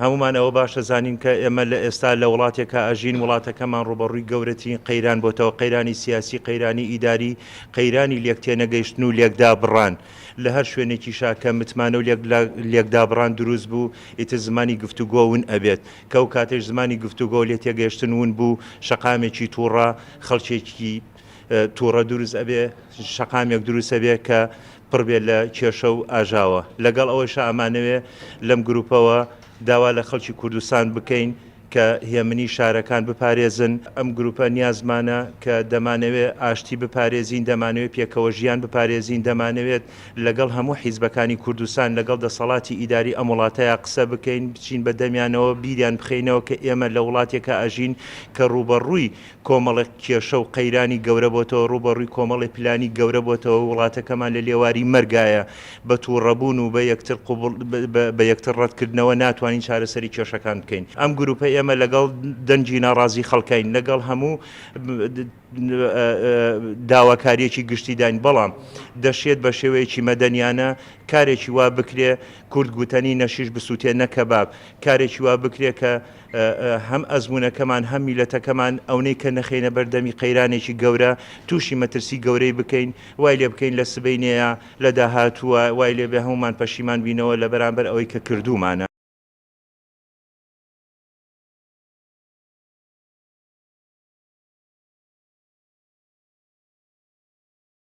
هەمومان ئەوە باشە زانین کە ئێمە لە ئێستا لە وڵاتێکە ئەژین وڵاتەکەمان ڕوبەڕووی گەورەترین قەیران بۆتەوە، قەیرانی سیاسی، قەیرانی ئیداری، قەیرانی لێکتێنەگەیشتن و لێکدا بڕان لە هەر شوێنێکیشا کە متمانە و لێکدا بڕان دروست بوو ئیتر زمانی گفتوگۆ ون ئەبێت کە ئەو کاتێش زمانی گفتوگۆ لێ تێگەیشتن ون بوو شەقامێکی تووڕە خەڵکێکی تووڕە دروست ئەبێ شەقامێک دروست ئەبێ کە پڕ بێت لە کێشە و ئاژاوە. لەگەڵ ئەوەشە ئەمانەوێ لەم گروپەوە داوا لە خەڵکی کوردستان بکەین کە هێمنی شارەکان بپارێزن. ئەم گروپە نیازمانە کە دەمانەوێت ئاشتی بپارێزین، دەمانەوێت پێکەوە ژیان بپارێزین، دەمانەوێت لەگەڵ هەموو حیزبەکانی کوردستان لەگەڵ دەسەڵاتی ئیداری ئەم وڵاتەیە قسە بکەین، بچین بە دەمیانەوە بیریان بخەینەوە کە ئێمە لە وڵاتێکە ئەژین کە ڕوبەڕووی کۆمەڵێک کێشە و قەیرانی گەورە بۆتەوە، ڕوبەڕووی کۆمەڵی پلانی گەورە بۆتەوە، وڵاتەکەمان لە لێواری مەرگایە بە تووڕەبوون و بە یەکتر ڕەتکردنەوە ناتوانین چارەسەری کێشەکان بکەین. ئەم گروپە ئێمە لەگەڵ دەنجی ناڕازی خەڵکین، لەگەڵ هەموو داواکاریەکی گشتی داین، بەڵام دەشێت بە شێوەیەکی مەدەنیانە کارێکی وا بکرێ کورد گوتەنی نەشیش بسووتێ نەکەباب، کارێکی وا بکرێ کە هەم ئەزمونونەکەمان هەم میلەتەکەمان ئەونەی کە نەخێنە بەردەمی قەیرانێکی گەورە تووشی مەترسی گەورەی بکەین، وای لێ بکەین لە سبەینەیە لە داهاتووە، وای لێ بێ هەمومان پەشیمان بینەوە لە بەرامبەر ئەوەی کە کردومانە.